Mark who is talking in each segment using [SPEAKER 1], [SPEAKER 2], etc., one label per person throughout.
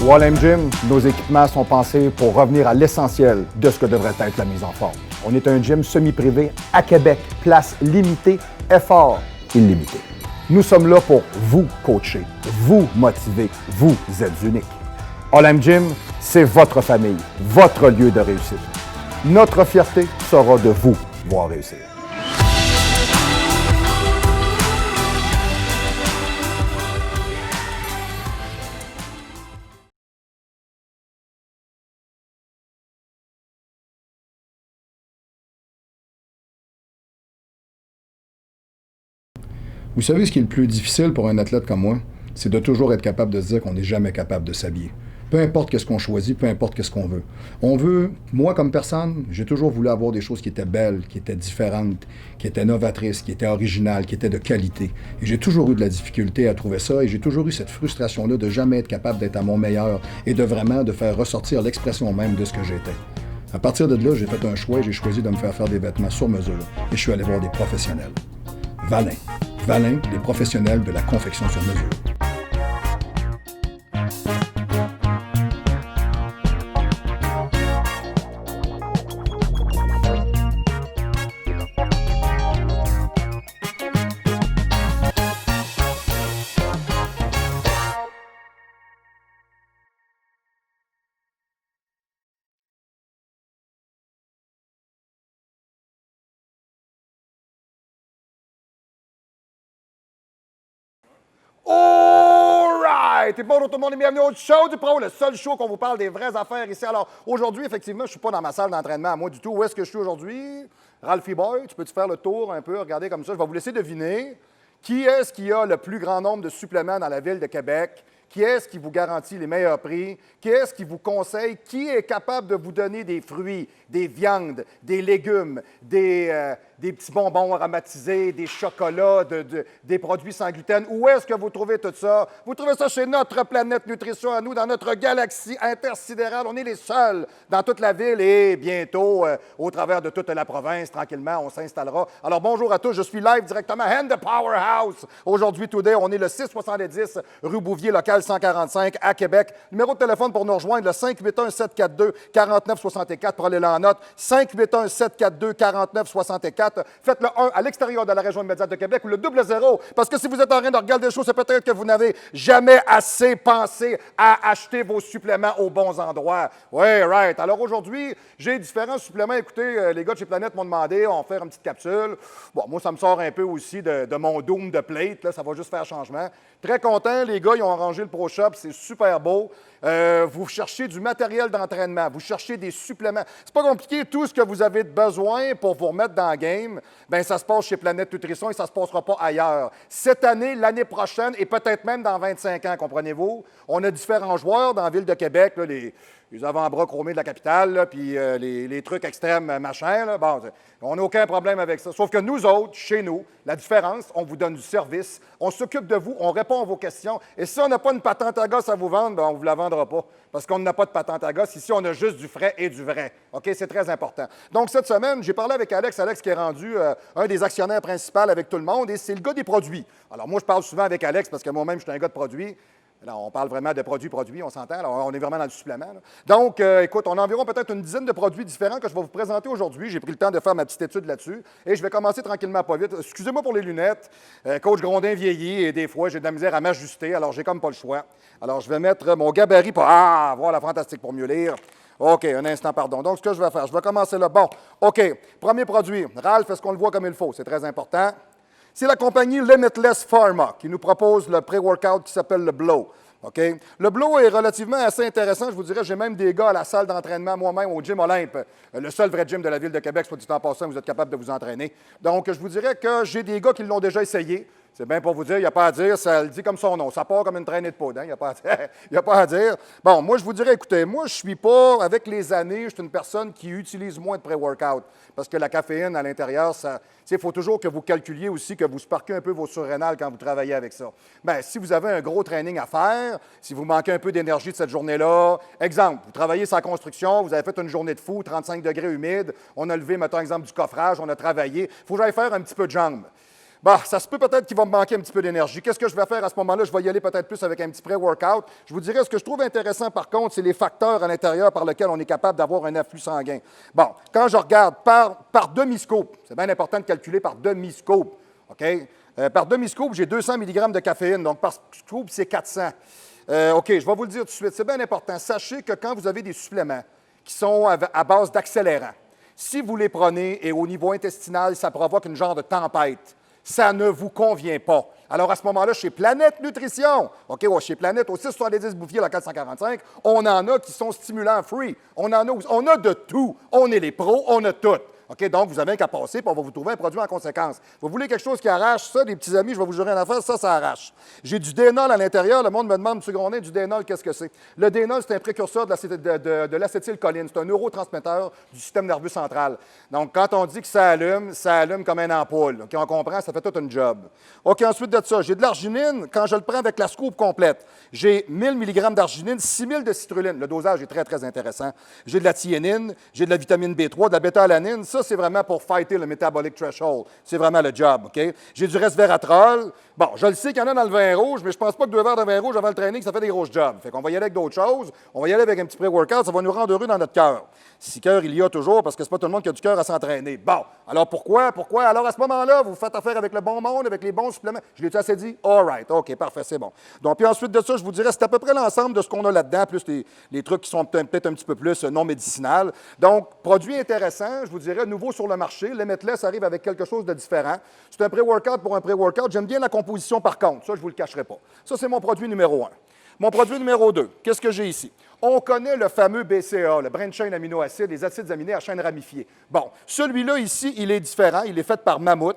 [SPEAKER 1] Wall Gym, nos équipements sont pensés pour revenir à l'essentiel de ce que devrait être la mise en forme. On est un gym semi-privé à Québec, place limitée, effort illimité. Nous sommes là pour vous coacher, vous motiver, vous êtes unique. All Gym, c'est votre famille, votre lieu de réussite. Notre fierté sera de vous voir réussir.
[SPEAKER 2] Vous savez ce qui est le plus difficile pour un athlète comme moi? C'est de toujours être capable de se dire qu'on n'est jamais capable de s'habiller. Peu importe qu'est-ce qu'on choisit, peu importe qu'est-ce qu'on veut. On veut, moi comme personne, j'ai toujours voulu avoir des choses qui étaient belles, qui étaient différentes, qui étaient novatrices, qui étaient originales, qui étaient de qualité. Et j'ai toujours eu de la difficulté à trouver ça et j'ai toujours eu cette frustration-là de jamais être capable d'être à mon meilleur et de vraiment de faire ressortir l'expression même de ce que j'étais. À partir de là, j'ai fait un choix et j'ai choisi de me faire des vêtements sur mesure et je suis allé voir des professionnels. Valin, les professionnels de la confection sur mesure.
[SPEAKER 1] All right! Et bonjour tout le monde et bienvenue au show du pro, le seul show qu'on vous parle des vraies affaires ici. Alors, aujourd'hui, effectivement, je ne suis pas dans ma salle d'entraînement à moi du tout. Où est-ce que je suis aujourd'hui? Ralphie Boy, tu peux-tu faire le tour un peu, regarder comme ça? Je vais vous laisser deviner qui est-ce qui a le plus grand nombre de suppléments dans la ville de Québec? Qui est-ce qui vous garantit les meilleurs prix? Qui est-ce qui vous conseille? Qui est capable de vous donner des fruits, des viandes, des légumes, des petits bonbons aromatisés, des chocolats, des produits sans gluten? Où est-ce que vous trouvez tout ça? Vous trouvez ça chez notre Planète Nutrition à nous, dans notre galaxie intersidérale. On est les seuls dans toute la ville et bientôt, au travers de toute la province, tranquillement, on s'installera. Alors, bonjour à tous. Je suis live directement à The Powerhouse. Aujourd'hui, today, on est le 670 rue Bouvier, local 145 à Québec. Numéro de téléphone pour nous rejoindre, le 581-742-4964 pour aller là en note. 581-742-4964. Faites le 1 à l'extérieur de la région immédiate de Québec ou le 00. Parce que si vous êtes en train de regarder le show, c'est peut-être que vous n'avez jamais assez pensé à acheter vos suppléments aux bons endroits. Oui, right. Alors aujourd'hui, j'ai différents suppléments. Écoutez, les gars de chez Planète m'ont demandé, on va faire une petite capsule. Bon, moi, ça me sort un peu aussi de mon Doom de plate. Là, ça va juste faire changement. Très content. Les gars, ils ont arrangé le Pro Shop. C'est super beau. Vous cherchez du matériel d'entraînement. Vous cherchez des suppléments. C'est pas compliqué. Tout ce que vous avez besoin pour vous remettre dans le game, bien, ça se passe chez Planète Nutrition et ça ne se passera pas ailleurs. Cette année, l'année prochaine et peut-être même dans 25 ans, comprenez-vous, on a différents joueurs dans la ville de Québec, là, les avant-bras chromés de la capitale, là, puis les trucs extrêmes, machin. Là, bon, on n'a aucun problème avec ça. Sauf que nous autres, chez nous, la différence, on vous donne du service, on s'occupe de vous, on répond à vos questions. Et si on n'a pas une patente à gosse à vous vendre, bien, on ne vous la vendra pas. Parce qu'on n'a pas de patente à gosse. Ici, on a juste du frais et du vrai. OK? C'est très important. Donc, cette semaine, j'ai parlé avec Alex qui est rendu un des actionnaires principaux avec tout le monde, et c'est le gars des produits. Alors, moi, je parle souvent avec Alex parce que moi-même, je suis un gars de produits. Là, on parle vraiment de produits, on s'entend. Alors, on est vraiment dans le supplément. Là. Donc, écoute, on a environ peut-être une dizaine de produits différents que je vais vous présenter aujourd'hui. J'ai pris le temps de faire ma petite étude là-dessus. Et je vais commencer tranquillement, pas vite. Excusez-moi pour les lunettes. Coach Grondin vieillit et des fois, j'ai de la misère à m'ajuster. Alors, j'ai comme pas le choix. Alors, je vais mettre mon gabarit pour... Ah, voilà, fantastique pour mieux lire. OK, un instant, pardon. Donc, ce que je vais faire, je vais commencer là. Bon, OK, premier produit. Ralph, est-ce qu'on le voit comme il faut? C'est très important. C'est la compagnie Limitless Pharma qui nous propose le pré-workout qui s'appelle le Blow. OK? Le Blow est relativement assez intéressant. Je vous dirais, j'ai même des gars à la salle d'entraînement moi-même au Gym Olympe, le seul vrai gym de la ville de Québec, soit dit en passant, vous êtes capable de vous entraîner. Donc, je vous dirais que j'ai des gars qui l'ont déjà essayé. C'est bien pour vous dire, il n'y a pas à dire, ça le dit comme son nom. Ça part comme une traînée de poudre, hein? Il n'y a pas à dire. Bon, moi, je vous dirais, écoutez, moi, je ne suis pas, avec les années, je suis une personne qui utilise moins de pré-workout. Parce que la caféine à l'intérieur, il faut toujours que vous calculiez aussi, que vous sparquez un peu vos surrénales quand vous travaillez avec ça. Bien, si vous avez un gros training à faire, si vous manquez un peu d'énergie de cette journée-là, exemple, vous travaillez sa construction, vous avez fait une journée de fou, 35 degrés humide, on a levé, mettons, exemple, du coffrage, on a travaillé, il faut que j'aille faire un petit peu de jambes. Bah, ça se peut peut-être qu'il va me manquer un petit peu d'énergie. Qu'est-ce que je vais faire à ce moment-là? Je vais y aller peut-être plus avec un petit pré-workout. Je vous dirais, ce que je trouve intéressant, par contre, c'est les facteurs à l'intérieur par lesquels on est capable d'avoir un afflux sanguin. Bon, quand je regarde par demi-scope, c'est bien important de calculer par demi-scope, OK? Par demi-scope, j'ai 200 mg de caféine, donc par scope, c'est 400. OK, je vais vous le dire tout de suite, c'est bien important. Sachez que quand vous avez des suppléments qui sont à base d'accélérants, si vous les prenez et au niveau intestinal, ça provoque une genre de tempête, ça ne vous convient pas. Alors, à ce moment-là, chez Planète Nutrition, OK, ouais, chez Planète, au 670 Bouffier, la 445, on en a qui sont stimulants free. On a de tout. On est les pros, on a tout. OK, donc, vous avez qu'à passer, puis on va vous trouver un produit en conséquence. Vous voulez quelque chose qui arrache, ça, des petits amis, je vais vous jurer une affaire, ça arrache. J'ai du Dénol à l'intérieur. Le monde me demande, M. Grondin, du Dénol, qu'est-ce que c'est? Le Dénol, c'est un précurseur de l'acétylcholine. C'est un neurotransmetteur du système nerveux central. Donc, quand on dit que ça allume comme une ampoule. OK, on comprend, ça fait tout un job. OK, ensuite de ça, j'ai de l'arginine. Quand je le prends avec la scoop complète, j'ai 1000 mg d'arginine, 6000 de citrulline. Le dosage est très, très intéressant. J'ai de la thiénine, j'ai de la vitamine B3, de la bêta-alanine. Ça, c'est vraiment pour fighter le metabolic threshold. C'est vraiment le job, OK? J'ai du resveratrol. Bon, je le sais qu'il y en a dans le vin rouge, mais je pense pas que 2 verres de vin rouge avant le training, ça fait des grosses jobs. Fait qu'on va y aller avec d'autres choses. On va y aller avec un petit pré-workout. Ça va nous rendre heureux dans notre cœur. Si cœur il y a toujours, parce que c'est pas tout le monde qui a du cœur à s'entraîner. Bon, alors pourquoi? Alors à ce moment-là, vous faites affaire avec le bon monde, avec les bons suppléments. Je l'ai-tu assez dit? All right, OK, parfait, c'est bon. Donc, puis ensuite de ça, je vous dirais, c'est à peu près l'ensemble de ce qu'on a là-dedans, plus les trucs qui sont peut-être un petit peu plus non médicinal. Donc, produit intéressant, je vous dirais, nouveau sur le marché. Limitless arrive avec quelque chose de différent. C'est un pré-workout pour un pré-workout. J'aime bien la composition, par contre. Ça, je ne vous le cacherai pas. Ça, c'est mon produit numéro 1. Mon produit numéro 2, qu'est-ce que j'ai ici? On connaît le fameux BCA, le Brain Chain Aminoacides, les acides aminés à chaîne ramifiée. Bon, celui-là ici, il est différent. Il est fait par Mammut.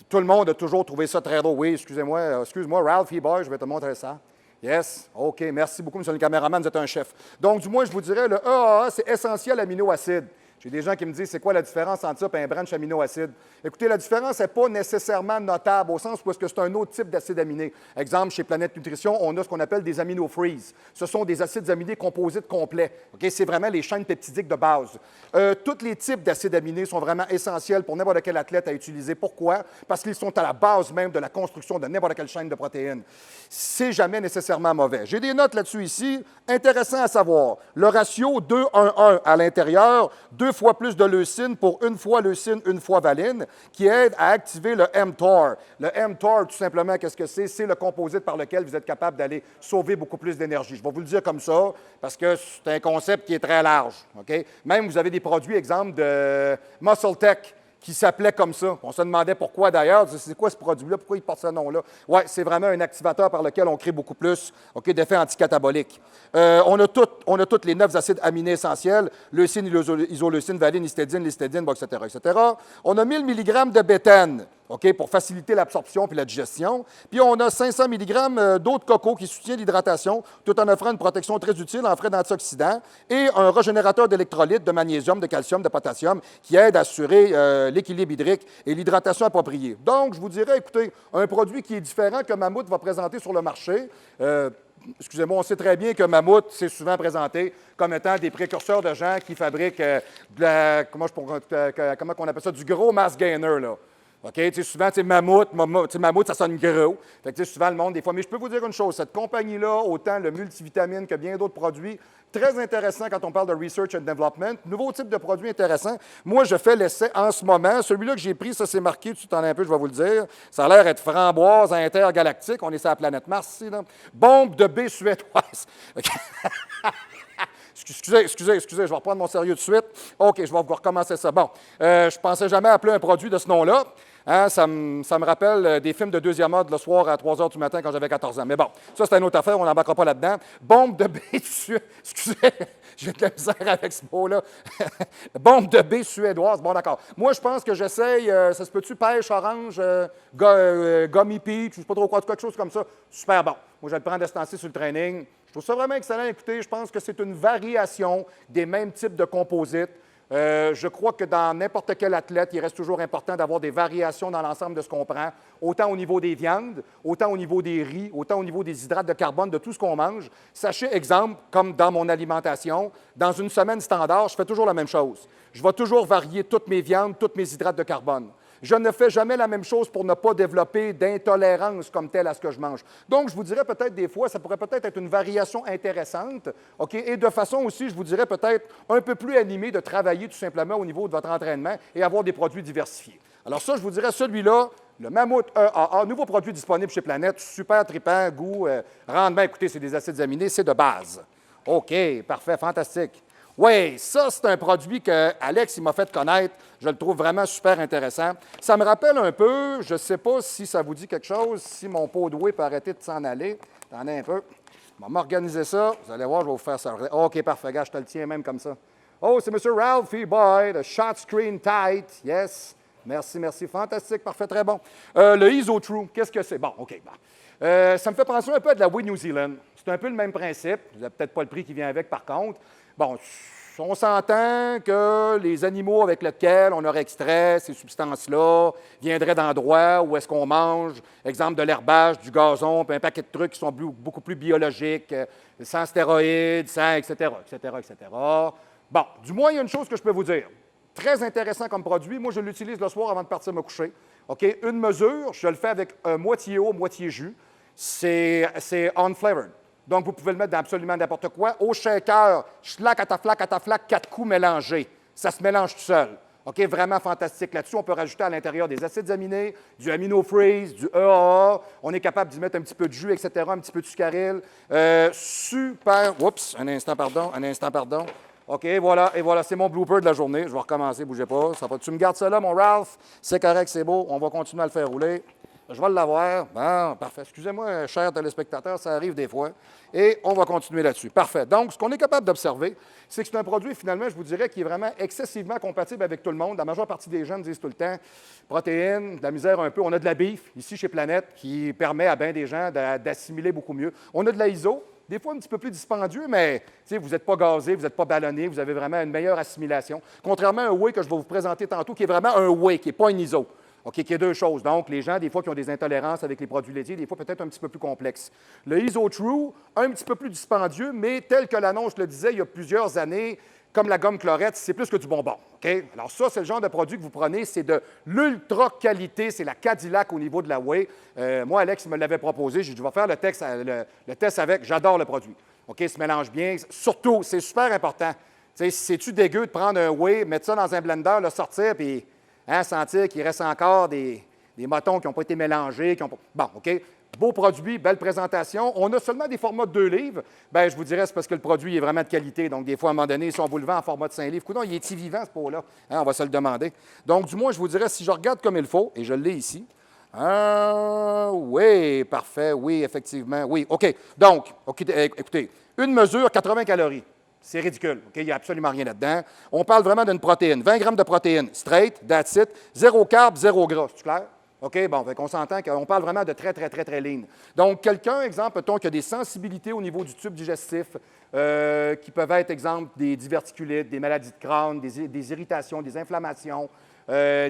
[SPEAKER 1] Tout le monde a toujours trouvé ça très drôle. Oui, excuse-moi, Ralphie Boy, je vais te montrer ça. Yes, OK, merci beaucoup, monsieur le caméraman, vous êtes un chef. Donc, du moins, je vous dirais, le EAA, c'est essentiel aminoacide. J'ai des gens qui me disent, c'est quoi la différence entre ça et un branch aminoacide? Écoutez, la différence n'est pas nécessairement notable au sens où est-ce que c'est un autre type d'acide aminé. Exemple, chez Planète Nutrition, on a ce qu'on appelle des aminofreeze. Ce sont des acides aminés composites complets. OK? C'est vraiment les chaînes peptidiques de base. Tous les types d'acides aminés sont vraiment essentiels pour n'importe quel athlète à utiliser. Pourquoi? Parce qu'ils sont à la base même de la construction de n'importe quelle chaîne de protéines. C'est jamais nécessairement mauvais. J'ai des notes là-dessus ici. Intéressant à savoir. Le ratio 2-1-1 à l'intérieur, 2 fois plus de leucine pour 1 fois leucine, 1 fois valine, qui aide à activer le mTOR. Le mTOR, tout simplement, qu'est-ce que c'est? C'est le composite par lequel vous êtes capable d'aller sauver beaucoup plus d'énergie. Je vais vous le dire comme ça, parce que c'est un concept qui est très large. OK? Même, vous avez des produits, exemple, de Muscle Tech, qui s'appelait comme ça. On se demandait pourquoi d'ailleurs. C'est quoi ce produit-là? Pourquoi il porte ce nom-là? Oui, c'est vraiment un activateur par lequel on crée beaucoup plus d'effets anticataboliques. On a toutes les 9 acides aminés essentiels, leucine, isoleucine, valine, histidine, l'histidine, bon, etc., etc. On a 1000 mg de bétane, pour faciliter l'absorption et la digestion. Puis on a 500 mg d'eau de coco qui soutient l'hydratation, tout en offrant une protection très utile en frais d'antioxydants et un régénérateur d'électrolytes, de magnésium, de calcium, de potassium qui aide à assurer l'équilibre hydrique et l'hydratation appropriée. Donc, je vous dirais, écoutez, un produit qui est différent que Mammut va présenter sur le marché. Excusez-moi, on sait très bien que Mammut s'est souvent présenté comme étant des précurseurs de gens qui fabriquent comment on appelle ça, du gros mass gainer, là. OK? Souvent, Mammut, ça sonne gros. Fait que, souvent, le monde, des fois. Mais je peux vous dire une chose, cette compagnie-là, autant le multivitamine que bien d'autres produits, très intéressant quand on parle de research and development. Nouveau type de produit intéressant. Moi, je fais l'essai en ce moment. Celui-là que j'ai pris, ça c'est marqué, tu t'en as un peu, je vais vous le dire. Ça a l'air d'être framboise intergalactique. On est sur la planète Mars ici, là. Bombe de baie suédoise. Excusez, je vais reprendre mon sérieux tout de suite. OK, je vais vous recommencer ça. Bon, je ne pensais jamais appeler un produit de ce nom-là. Hein, ça me rappelle des films de deuxième ordre le soir à 3 h du matin quand j'avais 14 ans. Mais bon, ça, c'est une autre affaire, on n'embarquera pas là-dedans. Bombe de baie suédoise. Excusez, j'ai de la misère avec ce mot-là. Bombe de baie suédoise. Bon, d'accord. Moi, je pense que j'essaye, ça se peut-tu, pêche, orange, gummy peach, je ne sais pas trop quoi, quelque chose comme ça. Super bon. Moi, je vais le prendre d'instancier sur le training. Je trouve ça vraiment excellent. Écoutez, je pense que c'est une variation des mêmes types de composites. Je crois que dans n'importe quel athlète, il reste toujours important d'avoir des variations dans l'ensemble de ce qu'on prend, autant au niveau des viandes, autant au niveau des riz, autant au niveau des hydrates de carbone, de tout ce qu'on mange. Sachez, exemple, comme dans mon alimentation, dans une semaine standard, je fais toujours la même chose. Je vais toujours varier toutes mes viandes, tous mes hydrates de carbone. Je ne fais jamais la même chose pour ne pas développer d'intolérance comme telle à ce que je mange. Donc, je vous dirais peut-être des fois, ça pourrait peut-être être une variation intéressante, OK? Et de façon aussi, je vous dirais peut-être un peu plus animée de travailler tout simplement au niveau de votre entraînement et avoir des produits diversifiés. Alors ça, je vous dirais celui-là, le Mammouth EAA, nouveau produit disponible chez Planète, super trippant, goût, rendement, écoutez, c'est des acides aminés, c'est de base. OK, parfait, fantastique. Oui, ça, c'est un produit que Alex il m'a fait connaître. Je le trouve vraiment super intéressant. Ça me rappelle un peu, je ne sais pas si ça vous dit quelque chose, si mon pot de whey peut arrêter de s'en aller. Attendez un peu. On va m'organiser ça. Vous allez voir, je vais vous faire ça. OK, parfait, gars, je te le tiens même comme ça. Oh, c'est M. Ralphie Boy, le Shot Screen Tight. Yes. Merci, merci. Fantastique, parfait, très bon. Le ISO-True, qu'est-ce que c'est? Bon, OK. Bon. Ça me fait penser un peu à de la whey New Zealand. C'est un peu le même principe. Vous n'avez peut-être pas le prix qui vient avec, par contre. Bon, on s'entend que les animaux avec lesquels on aurait extrait ces substances-là viendraient d'endroits où est-ce qu'on mange, exemple de l'herbage, du gazon, puis un paquet de trucs qui sont beaucoup plus biologiques, sans stéroïdes, sans etc., etc., etc. Bon, du moins, il y a une chose que je peux vous dire. Très intéressant comme produit. Moi, je l'utilise le soir avant de partir me coucher. OK? Une mesure, je le fais avec moitié eau, moitié jus. C'est unflavored. Donc, vous pouvez le mettre dans absolument n'importe quoi. Au shaker, schlac, ataflac, 4 coups mélangés. Ça se mélange tout seul. OK? Vraiment fantastique. Là-dessus, on peut rajouter à l'intérieur des acides aminés, du amino freeze, du EAA. On est capable d'y mettre un petit peu de jus, etc., un petit peu de sucraril. Super. Oups, un instant, pardon. OK, voilà, et voilà, c'est mon blooper de la journée. Je vais recommencer, bougez pas. Tu me gardes ça là, mon Ralph? C'est correct, c'est beau. On va continuer à le faire rouler. Je vais l'avoir. Bon, parfait. Excusez-moi, chers téléspectateurs, ça arrive des fois. Et on va continuer là-dessus. Parfait. Donc, ce qu'on est capable d'observer, c'est que c'est un produit, finalement, je vous dirais, qui est vraiment excessivement compatible avec tout le monde. La majeure partie des gens disent tout le temps protéines, de la misère un peu. On a de la beef, ici, chez Planète, qui permet à bien des gens d'assimiler beaucoup mieux. On a de la ISO. Des fois, un petit peu plus dispendieux, mais vous n'êtes pas gazé, vous n'êtes pas ballonné, vous avez vraiment une meilleure assimilation. Contrairement à un whey que je vais vous présenter tantôt, qui est vraiment un whey, qui n'est pas un ISO. OK, qui est deux choses. Donc, les gens, des fois, qui ont des intolérances avec les produits laitiers, des fois, peut-être un petit peu plus complexes. Le ISO-True, un petit peu plus dispendieux, mais tel que l'annonce le disait il y a plusieurs années, comme la gomme chlorette, c'est plus que du bonbon. OK? Alors ça, c'est le genre de produit que vous prenez, c'est de l'ultra-qualité, c'est la Cadillac au niveau de la whey. Moi, Alex me l'avait proposé, j'ai dit, je vais faire le test avec, j'adore le produit. OK, il se mélange bien. Surtout, c'est super important. C'est-tu dégueu de prendre un whey, mettre ça dans un blender, le sortir, puis sentir qu'il reste encore des motons qui n'ont pas été mélangés, qui ont pas... Bon, OK. Beau produit, belle présentation. On a seulement des formats de 2 livres. Bien, je vous dirais, c'est parce que le produit est vraiment de qualité. Donc, des fois, à un moment donné, si on vous le vend en format de 5 livres, coudonc, il est-il vivant, ce pot-là? On va se le demander. Donc, du moins, je vous dirais, si je regarde comme il faut, et je l'ai ici, oui, parfait, oui, effectivement, oui. OK. Donc, écoutez, une mesure, 80 calories. C'est ridicule. OK? Il n'y a absolument rien là-dedans. On parle vraiment d'une protéine. 20 grammes de protéines, straight, that's it. 0 carb, 0 gras. C'est clair? OK, bon, on s'entend qu'on parle vraiment de très, très, très, très lean. Donc, quelqu'un, exemple, qui a des sensibilités au niveau du tube digestif, qui peuvent être, exemple, des diverticulites, des maladies de crâne, des irritations, des inflammations,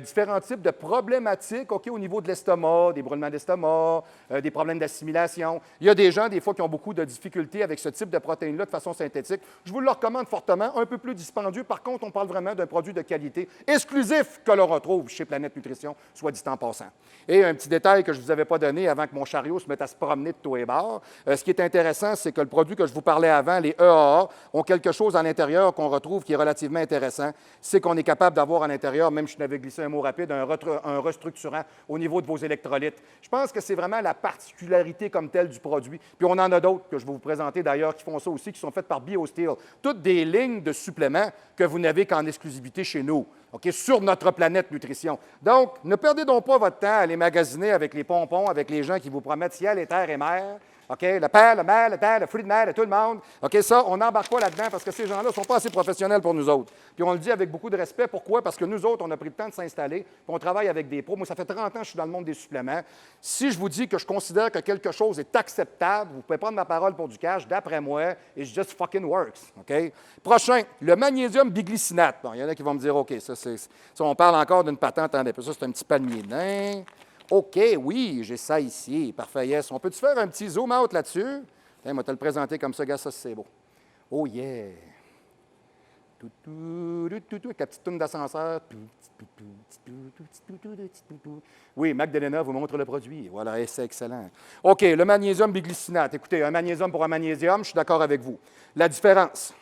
[SPEAKER 1] différents types de problématiques au niveau de l'estomac, des brûlements d'estomac, des problèmes d'assimilation. Il y a des gens, des fois, qui ont beaucoup de difficultés avec ce type de protéines-là de façon synthétique. Je vous le recommande fortement, un peu plus dispendieux. Par contre, on parle vraiment d'un produit de qualité exclusif que l'on retrouve chez Planète Nutrition, soit dit en passant. Et un petit détail que je ne vous avais pas donné avant que mon chariot se mette à se promener de tous les bords. Ce qui est intéressant, c'est que le produit que je vous parlais avant, les EAA, ont quelque chose à l'intérieur qu'on retrouve qui est relativement intéressant. C'est qu'on est capable d'avoir à l'intérieur, même si je n'avais glissé un mot rapide, un restructurant au niveau de vos électrolytes. Je pense que c'est vraiment la particularité comme telle du produit. Puis on en a d'autres que je vais vous présenter d'ailleurs qui font ça aussi, qui sont faites par BioSteel. Toutes des lignes de suppléments que vous n'avez qu'en exclusivité chez nous, OK, sur notre Planète Nutrition. Donc, ne perdez donc pas votre temps à aller magasiner avec les pompons, avec les gens qui vous promettent ciel et terre et mer. OK, le père, le mère, le terre, le fruit de mer, tout le monde. OK, ça, on n'embarque pas là-dedans parce que ces gens-là ne sont pas assez professionnels pour nous autres. Puis on le dit avec beaucoup de respect. Pourquoi? Parce que nous autres, on a pris le temps de s'installer, puis on travaille avec des pros. Moi, ça fait 30 ans que je suis dans le monde des suppléments. Si je vous dis que je considère que quelque chose est acceptable, vous pouvez prendre ma parole pour du cash, d'après moi, it just fucking works. OK? Prochain, le magnésium biglycinate. Bon, il y en a qui vont me dire, OK, ça, on parle encore d'une patente. Attendez, ça, c'est un petit palmier nain. OK, oui, j'ai ça ici. Parfait, yes. On peut-tu faire un petit zoom out là-dessus? Tiens, moi, te le présenter comme ça, gars, ça, c'est beau. Oh yeah! Avec la petite toune d'ascenseur. Oui, Magdalena vous montre le produit. Voilà, et c'est excellent. OK, le magnésium biglycinate. Écoutez, un magnésium pour un magnésium, je suis d'accord avec vous. La différence.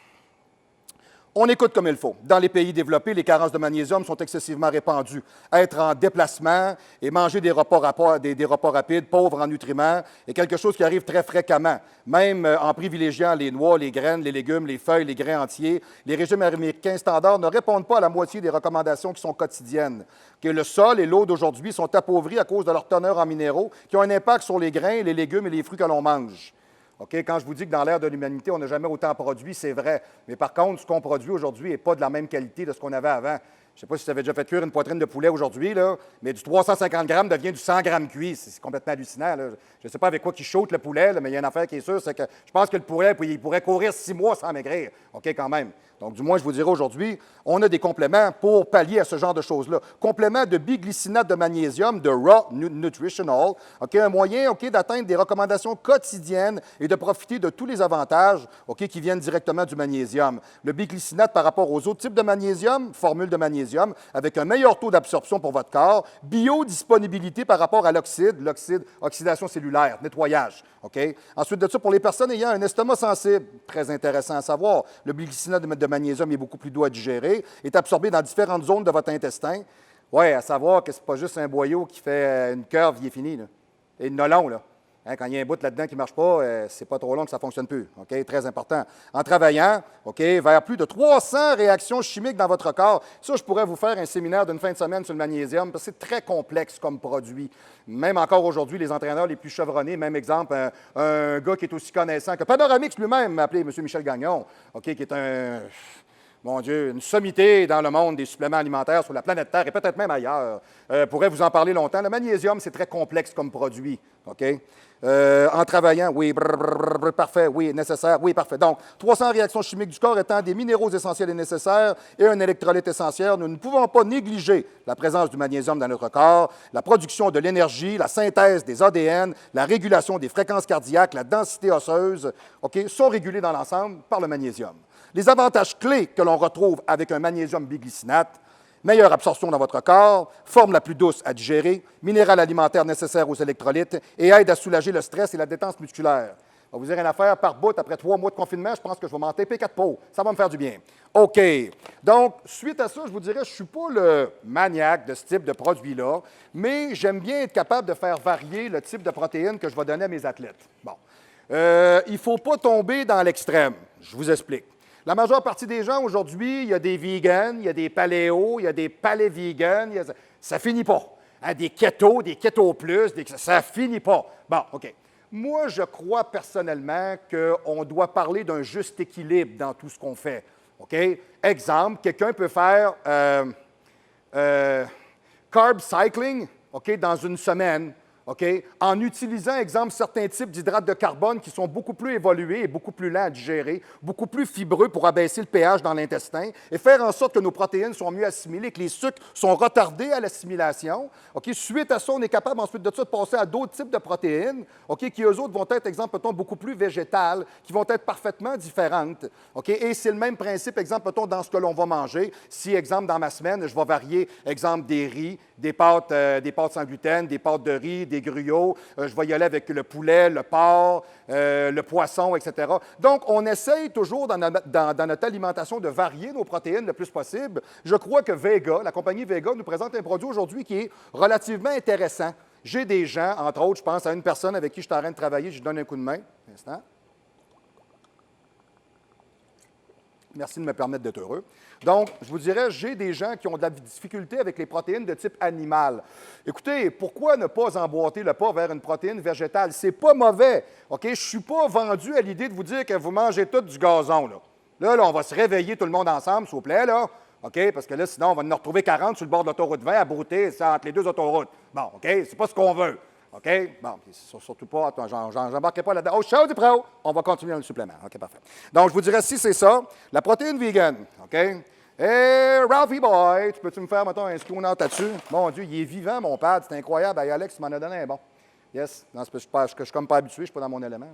[SPEAKER 1] On écoute comme il faut. Dans les pays développés, les carences de magnésium sont excessivement répandues. Être en déplacement et manger des repas rapides, pauvres en nutriments, est quelque chose qui arrive très fréquemment. Même en privilégiant les noix, les graines, les légumes, les feuilles, les grains entiers, les régimes américains standards ne répondent pas à la moitié des recommandations qui sont quotidiennes. Que le sol et l'eau d'aujourd'hui sont appauvris à cause de leur teneur en minéraux qui ont un impact sur les grains, les légumes et les fruits que l'on mange. OK? Quand je vous dis que dans l'ère de l'humanité, on n'a jamais autant produit, c'est vrai. Mais par contre, ce qu'on produit aujourd'hui n'est pas de la même qualité de ce qu'on avait avant. Je ne sais pas si vous avez déjà fait cuire une poitrine de poulet aujourd'hui, là, mais du 350 grammes devient du 100 grammes cuit. C'est complètement hallucinant. Là. Je ne sais pas avec quoi qui chaute le poulet, là, mais il y a une affaire qui est sûre, c'est que je pense que le poulet, il pourrait courir 6 mois sans maigrir. OK, quand même. Donc, du moins, je vous dirais aujourd'hui, on a des compléments pour pallier à ce genre de choses-là. Compléments de biglycinate de magnésium, de Raw Nutritional, OK, un moyen d'atteindre des recommandations quotidiennes et de profiter de tous les avantages qui viennent directement du magnésium. Le biglycinate par rapport aux autres types de magnésium, formule de magnésium, avec un meilleur taux d'absorption pour votre corps, biodisponibilité par rapport à l'oxyde, oxydation cellulaire, nettoyage. OK? Ensuite de ça, pour les personnes ayant un estomac sensible, très intéressant à savoir, le biglycinate de magnésium est beaucoup plus doux à digérer, est absorbé dans différentes zones de votre intestin. Oui, à savoir que ce n'est pas juste un boyau qui fait une curve, il est fini. Là. Et une long, là. Hein, quand il y a un bout là-dedans qui ne marche pas, c'est pas trop long que ça ne fonctionne plus. OK? Très important. En travaillant, vers plus de 300 réactions chimiques dans votre corps, ça, je pourrais vous faire un séminaire d'une fin de semaine sur le magnésium, parce que c'est très complexe comme produit. Même encore aujourd'hui, les entraîneurs les plus chevronnés, même exemple, un gars qui est aussi connaissant que Panoramix lui-même, appelé M. Michel Gagnon, qui est mon Dieu, une sommité dans le monde des suppléments alimentaires sur la planète Terre et peut-être même ailleurs, pourrait vous en parler longtemps. Le magnésium, c'est très complexe comme produit. OK? En travaillant, oui, parfait, oui, nécessaire, oui, parfait. Donc, 300 réactions chimiques du corps étant des minéraux essentiels et nécessaires et un électrolyte essentiel, nous ne pouvons pas négliger la présence du magnésium dans notre corps, la production de l'énergie, la synthèse des ADN, la régulation des fréquences cardiaques, la densité osseuse, sont régulés dans l'ensemble par le magnésium. Les avantages clés que l'on retrouve avec un magnésium biglycinate: meilleure absorption dans votre corps, forme la plus douce à digérer, minéral alimentaire nécessaire aux électrolytes et aide à soulager le stress et la détente musculaire. Je vais vous dire une affaire par bout, après 3 mois de confinement, je pense que je vais m'en taper 4 pots. Ça va me faire du bien. OK. Donc, suite à ça, je vous dirais, je ne suis pas le maniaque de ce type de produit-là, mais j'aime bien être capable de faire varier le type de protéines que je vais donner à mes athlètes. Bon. Il ne faut pas tomber dans l'extrême. Je vous explique. La majeure partie des gens aujourd'hui, il y a des vegans, il y a des paléos, il y a des palé-vegans, ça ne finit pas. Hein, des keto plus, ça ne finit pas. Bon, OK. Moi, je crois personnellement qu'on doit parler d'un juste équilibre dans tout ce qu'on fait. OK? Exemple, quelqu'un peut faire carb cycling, dans une semaine. En utilisant, exemple, certains types d'hydrates de carbone qui sont beaucoup plus évolués et beaucoup plus lents à digérer, beaucoup plus fibreux pour abaisser le pH dans l'intestin et faire en sorte que nos protéines soient mieux assimilées, que les sucres sont retardés à l'assimilation. Suite à ça, on est capable ensuite de ça de passer à d'autres types de protéines qui, eux autres, vont être, exemple, beaucoup plus végétales, qui vont être parfaitement différentes. Et c'est le même principe, exemple, dans ce que l'on va manger. Si, exemple, dans ma semaine, je vais varier, exemple, des riz, des pâtes sans gluten, des pâtes de riz, des gruyots, je vais y aller avec le poulet, le porc, le poisson, etc. Donc, on essaye toujours dans notre alimentation de varier nos protéines le plus possible. Je crois que Vega, la compagnie Vega, nous présente un produit aujourd'hui qui est relativement intéressant. J'ai des gens, entre autres, je pense à une personne avec qui je suis en train de travailler, je lui donne un coup de main. Un instant. Merci de me permettre d'être heureux. Donc, je vous dirais, j'ai des gens qui ont de la difficulté avec les protéines de type animal. Écoutez, pourquoi ne pas emboîter le pas vers une protéine végétale? C'est pas mauvais. Je ne suis pas vendu à l'idée de vous dire que vous mangez tout du gazon. Là, on va se réveiller tout le monde ensemble, s'il vous plaît, là. Parce que là, sinon, on va nous retrouver 40 sur le bord de l'autoroute 20 à brouter entre les deux autoroutes. Bon, c'est pas ce qu'on veut. OK? Bon, surtout pas, attends, j'embarquerai pas là-dedans. Oh, show du pro! On va continuer dans le supplément. OK, parfait. Donc, je vous dirais, si c'est ça, la protéine vegan, OK? Hey, Ralphie Boy, tu peux-tu me faire, mettons, un schooner là-dessus? Mon Dieu, il est vivant, mon pad, c'est incroyable. Hey, Alex, tu m'en as donné un bon. Yes. Non, c'est parce que je suis comme pas habitué, je suis pas dans mon élément. Là.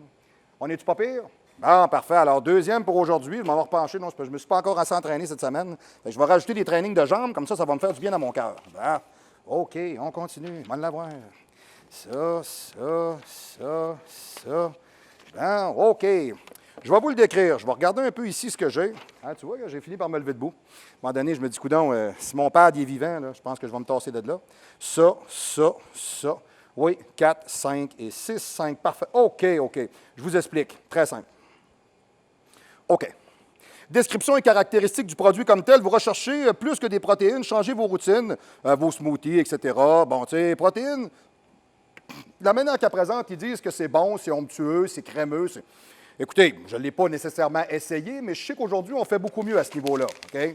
[SPEAKER 1] On est-tu pas pire? Bon, parfait. Alors, deuxième pour aujourd'hui. Je m'en vais repencher. Non, c'est parce que je ne me suis pas encore assez entraîné cette semaine. Fait que je vais rajouter des trainings de jambes. Comme ça va me faire du bien à mon cœur. Bon. OK, on continue. On va l'avoir. Ça. Bon, OK. Je vais vous le décrire. Je vais regarder un peu ici ce que j'ai. Hein, tu vois, j'ai fini par me lever debout. À un moment donné, je me dis, coudonc, si mon père est vivant, là, je pense que je vais me tasser de là. Ça. Oui, 4, 5 et 6, 5. Parfait. OK. Je vous explique. Très simple. OK. Description et caractéristiques du produit comme tel. Vous recherchez plus que des protéines, changez vos routines, vos smoothies, etc. Bon, tu sais, protéines, la manière qu'elle présente, ils disent que c'est bon, c'est onctueux, c'est crémeux. Écoutez, je ne l'ai pas nécessairement essayé, mais je sais qu'aujourd'hui, on fait beaucoup mieux à ce niveau-là. OK?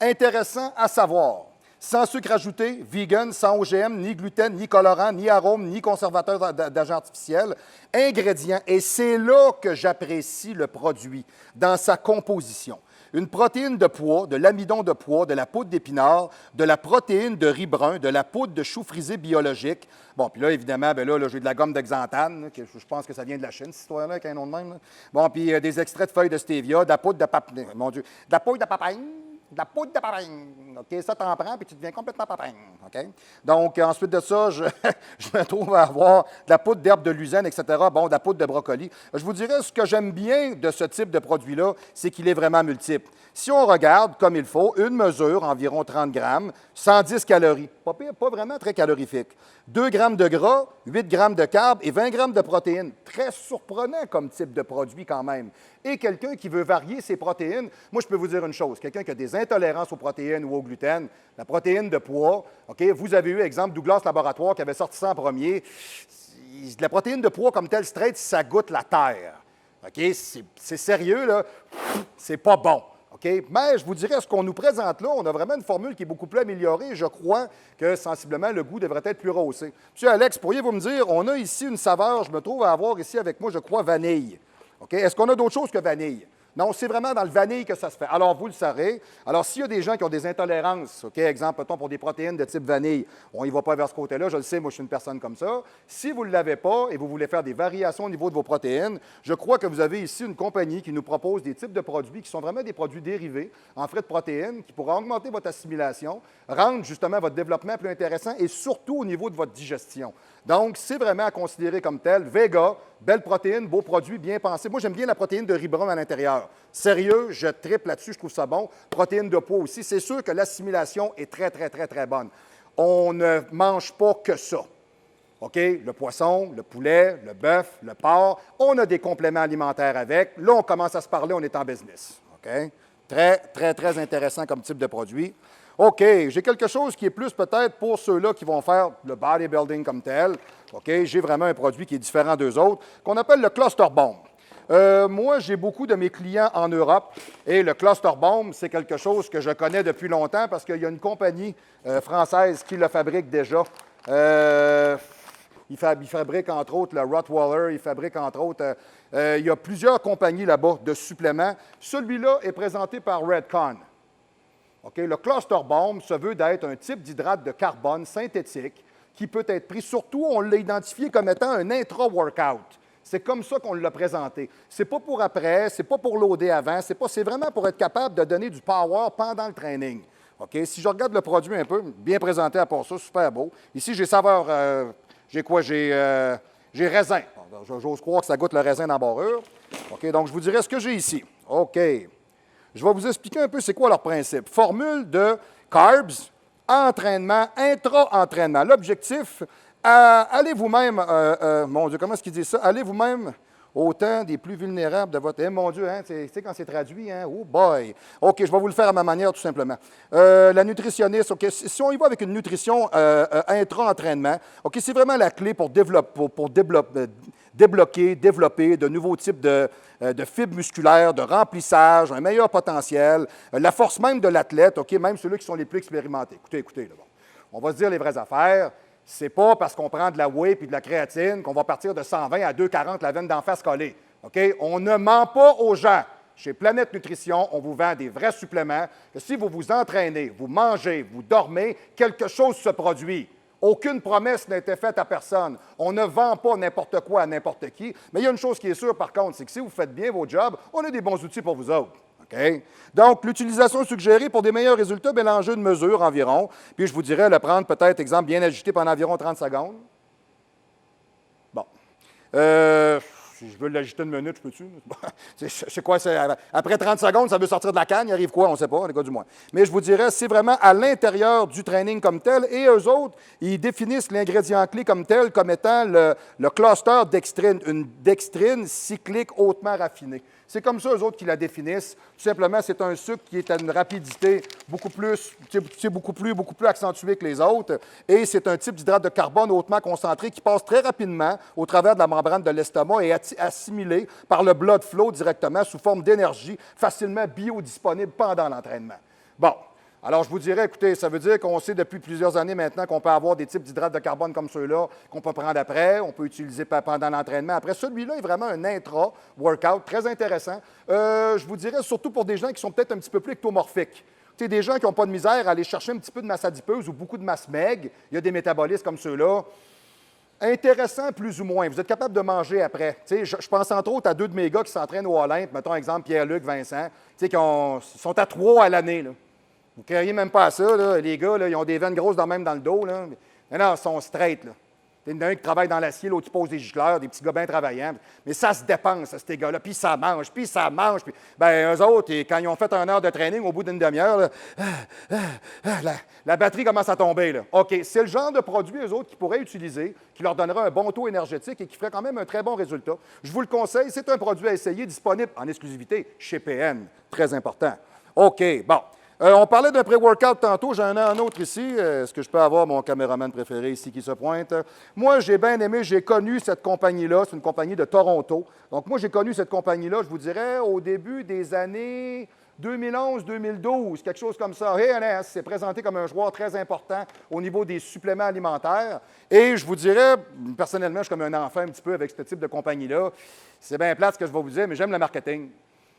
[SPEAKER 1] Intéressant à savoir. Sans sucre ajouté, vegan, sans OGM, ni gluten, ni colorant, ni arôme, ni conservateur d'agents artificiels. Ingrédients, et c'est là que j'apprécie le produit, dans sa composition. Une protéine de pois, de l'amidon de pois, de la poudre d'épinard, de la protéine de riz brun, de la poudre de chou frisé biologique. Bon, puis là, évidemment, j'ai de la gomme de xanthane, que je pense que ça vient de la Chine, cette histoire-là, avec un nom de même. Là. Bon, puis des extraits de feuilles de stevia, de la poudre de papaye. De la poudre de papaye. OK, ça t'en prends, puis tu deviens complètement papaye. OK? Donc, ensuite de ça, je me trouve à avoir de la poudre d'herbe de luzerne, etc. Bon, de la poudre de brocoli. Je vous dirais, ce que j'aime bien de ce type de produit-là, c'est qu'il est vraiment multiple. Si on regarde comme il faut, une mesure, environ 30 grammes, 110 calories. Pas vraiment très calorifique. 2 grammes de gras, 8 grammes de carbs et 20 grammes de protéines. Très surprenant comme type de produit quand même. Et quelqu'un qui veut varier ses protéines, moi, je peux vous dire une chose. Quelqu'un qui a des intolérances aux protéines ou au gluten, la protéine de pois, OK, vous avez eu, exemple, Douglas Laboratoire qui avait sorti ça en premier. La protéine de pois comme telle, straight, ça goûte la terre. OK, c'est sérieux, là. C'est pas bon. OK? Mais je vous dirais, ce qu'on nous présente là, on a vraiment une formule qui est beaucoup plus améliorée. Je crois que sensiblement, le goût devrait être plus rehaussé. Monsieur Alex, pourriez-vous me dire, on a ici une saveur, je me trouve à avoir ici avec moi, je crois, vanille. OK? Est-ce qu'on a d'autres choses que vanille? Non, c'est vraiment dans le vanille que ça se fait. Alors, vous le saurez. Alors, s'il y a des gens qui ont des intolérances, OK, exemple, mettons, pour des protéines de type vanille, on n'y va pas vers ce côté-là, je le sais, moi, je suis une personne comme ça. Si vous ne l'avez pas et vous voulez faire des variations au niveau de vos protéines, je crois que vous avez ici une compagnie qui nous propose des types de produits qui sont vraiment des produits dérivés en frais de protéines qui pourront augmenter votre assimilation, rendre justement votre développement plus intéressant et surtout au niveau de votre digestion. Donc, c'est vraiment à considérer comme tel. Vega, belle protéine, beau produit, bien pensé. Moi, j'aime bien la protéine de riz brun à l'intérieur. Sérieux, je triple là-dessus, je trouve ça bon. Protéine de pois aussi. C'est sûr que l'assimilation est très, très, très, très bonne. On ne mange pas que ça. OK? Le poisson, le poulet, le bœuf, le porc. On a des compléments alimentaires avec. Là, on commence à se parler, on est en business. OK? Très, très, très intéressant comme type de produit. OK, j'ai quelque chose qui est plus peut-être pour ceux-là qui vont faire le bodybuilding comme tel. OK, j'ai vraiment un produit qui est différent d'eux autres, qu'on appelle le Cluster Bomb. Moi, j'ai beaucoup de mes clients en Europe et le Cluster Bomb, c'est quelque chose que je connais depuis longtemps parce qu'il y a une compagnie française qui le fabrique déjà. Il fabrique entre autres le Rottweiler, il fabrique entre autres... il y a plusieurs compagnies là-bas de suppléments. Celui-là est présenté par Redcon. Okay? Le Cluster Bomb se veut d'être un type d'hydrate de carbone synthétique qui peut être pris, surtout, on l'a identifié comme étant un intra-workout. C'est comme ça qu'on l'a présenté. C'est pas pour après, c'est pas pour loader avant, c'est vraiment pour être capable de donner du power pendant le training. Okay? Si je regarde le produit un peu, bien présenté à part ça, super beau. Ici, j'ai saveur, j'ai quoi? J'ai raisin. J'ose croire que ça goûte le raisin d'embarrure. OK, donc je vous dirai ce que j'ai ici. OK. Je vais vous expliquer un peu c'est quoi leur principe. Formule de carbs, entraînement, intra-entraînement. L'objectif, allez vous-même, mon Dieu, comment est-ce qu'ils disent ça? Allez vous-même au temps des plus vulnérables de votre... mon Dieu, hein, tu sais quand c'est traduit, hein? Oh boy! OK, je vais vous le faire à ma manière, tout simplement. La nutritionniste, OK, si on y va avec une nutrition intra-entraînement, OK, c'est vraiment la clé pour développer de nouveaux types de fibres musculaires, de remplissage, un meilleur potentiel, la force même de l'athlète, OK, même ceux-là qui sont les plus expérimentés. Écoutez, là, bon. On va se dire les vraies affaires. C'est pas parce qu'on prend de la whey et de la créatine qu'on va partir de 120 à 240 la veine d'en face collée. OK? On ne ment pas aux gens. Chez Planète Nutrition, on vous vend des vrais suppléments que si vous vous entraînez, vous mangez, vous dormez, quelque chose se produit. Aucune promesse n'a été faite à personne. On ne vend pas n'importe quoi à n'importe qui. Mais il y a une chose qui est sûre, par contre, c'est que si vous faites bien vos jobs, on a des bons outils pour vous autres. Okay? Donc, l'utilisation suggérée pour des meilleurs résultats, bien, l'enjeu de mesure environ. Puis, je vous dirais le prendre peut-être, exemple, bien agité pendant environ 30 secondes. Bon. Si je veux l'agiter une minute, je peux-tu? C'est quoi? Après 30 secondes, ça veut sortir de la canne. Il arrive quoi? On ne sait pas, les gars du moins. Mais je vous dirais, c'est vraiment à l'intérieur du training comme tel. Et eux autres, ils définissent l'ingrédient clé comme tel, comme étant le cluster dextrine, une dextrine cyclique hautement raffinée. C'est comme ça, eux autres, qui la définissent. Tout simplement, c'est un sucre qui est à une rapidité beaucoup plus accentuée que les autres. Et c'est un type d'hydrate de carbone hautement concentré qui passe très rapidement au travers de la membrane de l'estomac et est assimilé par le blood flow directement sous forme d'énergie facilement biodisponible pendant l'entraînement. Bon. Alors, je vous dirais, écoutez, ça veut dire qu'on sait depuis plusieurs années maintenant qu'on peut avoir des types d'hydrates de carbone comme ceux-là, qu'on peut prendre après, on peut utiliser pendant l'entraînement. Après, celui-là est vraiment un intra-workout très intéressant. Je vous dirais surtout pour des gens qui sont peut-être un petit peu plus ectomorphiques. Tu sais, des gens qui n'ont pas de misère à aller chercher un petit peu de masse adipeuse ou beaucoup de masse maigre. Il y a des métabolismes comme ceux-là. Intéressant, plus ou moins. Vous êtes capable de manger après. Tu sais, je pense entre autres à deux de mes gars qui s'entraînent au Olympe, mettons exemple Pierre-Luc, Vincent, tu sais, qui sont à 3 à l'année, là. Vous ne croyez même pas à ça, là. Les gars, là, ils ont des veines grosses même dans le dos. Là. Mais non, ils sont straight. Là. Il y en a un qui travaille dans l'acier, l'autre qui pose des gicleurs, des petits gars bien travaillants. Mais ça se dépense, ces gars-là. Puis ça mange, puis ça mange. Puis... Bien, eux autres, quand ils ont fait 1 heure de training, au bout d'une demi-heure, la batterie commence à tomber. Là. OK, c'est le genre de produit, eux autres, qu'ils pourraient utiliser, qui leur donnerait un bon taux énergétique et qui ferait quand même un très bon résultat. Je vous le conseille, c'est un produit à essayer, disponible en exclusivité chez PN. Très important. OK, bon. On parlait d'un pré-workout tantôt, j'en ai un autre ici. Est-ce que je peux avoir mon caméraman préféré ici qui se pointe? Moi, j'ai bien aimé, j'ai connu cette compagnie-là, c'est une compagnie de Toronto. Donc, moi, j'ai connu cette compagnie-là, je vous dirais, au début des années 2011-2012, quelque chose comme ça. HNS s'est présenté comme un joueur très important au niveau des suppléments alimentaires. Et je vous dirais, personnellement, je suis comme un enfant un petit peu avec ce type de compagnie-là. C'est bien plate ce que je vais vous dire, mais j'aime le marketing.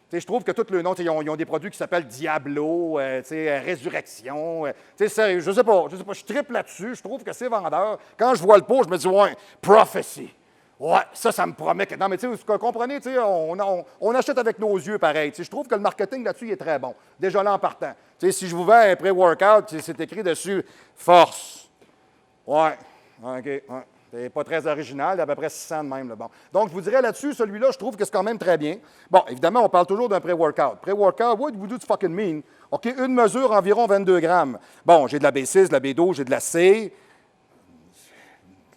[SPEAKER 1] T'sais, je trouve que tout le nom, ils ont des produits qui s'appellent Diablo, Résurrection. Sérieux, je sais pas, je triple là-dessus, je trouve que c'est vendeur. Quand je vois le pot, je me dis, ouais, Prophecy. Ouais, ça me promet que. Non, mais vous comprenez, on achète avec nos yeux pareil. Je trouve que le marketing là-dessus est très bon. Déjà là en partant. Si je vous vends un pré-workout, c'est écrit dessus Force. Ouais, OK, ouais. C'est pas très original, il y a à peu près 600 de même. Là. Bon. Donc, je vous dirais là-dessus, celui-là, je trouve que c'est quand même très bien. Bon, évidemment, on parle toujours d'un pré-workout. Pré-workout, what do you fucking mean? OK, une mesure, environ 22 grammes. Bon, j'ai de la B6, de la B12, j'ai de la C,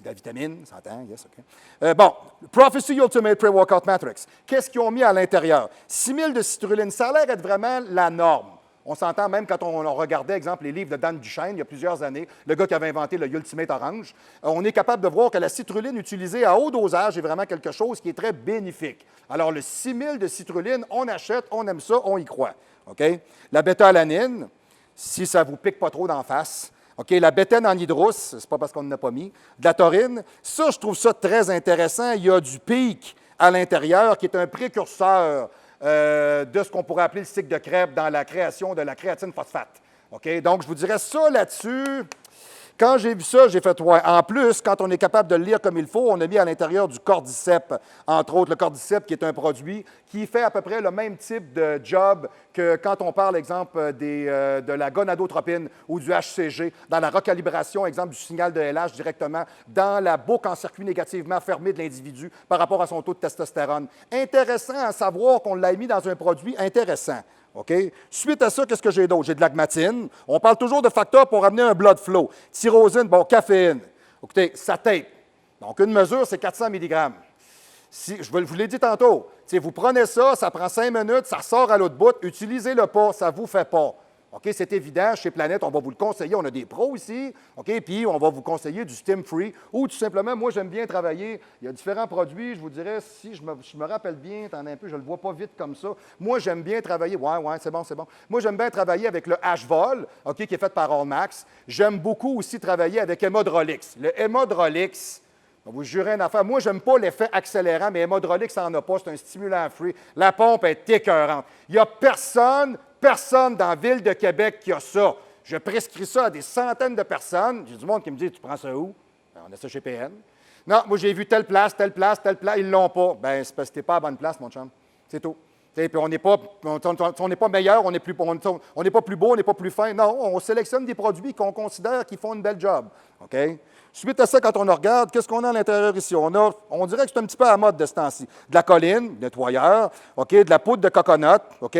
[SPEAKER 1] de la vitamine, ça s'entend, yes, OK. Bon, Prophecy Ultimate Pre-Workout Matrix. Qu'est-ce qu'ils ont mis à l'intérieur? 6000 de citrulline, ça a l'air d'être vraiment la norme. On s'entend même quand on regardait, exemple, les livres de Dan Duchesne, il y a plusieurs années, le gars qui avait inventé le Ultimate Orange, on est capable de voir que la citrulline utilisée à haut dosage est vraiment quelque chose qui est très bénéfique. Alors, le 6000 de citrulline, on achète, on aime ça, on y croit. OK? La bêta-alanine, si ça ne vous pique pas trop d'en face. OK? La bétaine anhydrous, c'est pas parce qu'on n'en a pas mis. De la taurine, ça, je trouve ça très intéressant. Il y a du pic à l'intérieur qui est un précurseur de ce qu'on pourrait appeler le cycle de Krebs dans la création de la créatine phosphate. OK? Donc, je vous dirais ça là-dessus. Quand j'ai vu ça, j'ai fait ouais. En plus, quand on est capable de le lire comme il faut, on a mis à l'intérieur du cordyceps, entre autres, le cordyceps qui est un produit qui fait à peu près le même type de job que quand on parle, exemple, de la gonadotropine ou du HCG, dans la recalibration, exemple, du signal de LH directement dans la boucle en circuit négativement fermé de l'individu par rapport à son taux de testostérone. Intéressant à savoir qu'on l'a mis dans un produit intéressant. OK? Suite à ça, qu'est-ce que j'ai d'autre? J'ai de l'agmatine. On parle toujours de facteurs pour amener un blood flow. Tyrosine, bon, caféine. Écoutez, ça tape. Donc, une mesure, c'est 400 mg. Je vous l'ai dit tantôt, vous prenez ça, ça prend 5 minutes, ça sort à l'autre bout, utilisez-le pas, ça ne vous fait pas. OK, c'est évident, chez Planète, on va vous le conseiller, on a des pros ici, OK, puis on va vous conseiller du Stim Free, ou tout simplement, moi, j'aime bien travailler, il y a différents produits, je vous dirais, si je me rappelle bien, attendez un peu, je ne le vois pas vite comme ça, moi, j'aime bien travailler, ouais, c'est bon, moi, j'aime bien travailler avec le H-Vol, OK, qui est fait par Allmax, j'aime beaucoup aussi travailler avec Hémodrolix. Le Hémodrolix, je vous jure une affaire, moi, j'aime pas l'effet accélérant, mais Hémodrolix n'en a pas, c'est un stimulant free, la pompe est écœurante. Il n'y a personne dans la ville de Québec qui a ça. Je prescris ça à des centaines de personnes. J'ai du monde qui me dit, tu prends ça où? Ben, on a ça chez PN. Non, moi, j'ai vu telle place, telle place, telle place. Ils ne l'ont pas. Bien, c'est parce que tu n'es pas à la bonne place, mon chum. C'est tout. Puis on n'est pas meilleur, on n'est pas plus beau, on n'est pas plus fin. Non, on sélectionne des produits qu'on considère qui font une belle job. OK? Suite à ça, quand on regarde, qu'est-ce qu'on a à l'intérieur ici? On dirait que c'est un petit peu à la mode de ce temps-ci. De la colline, nettoyeur, OK? De la poudre de coconut, OK?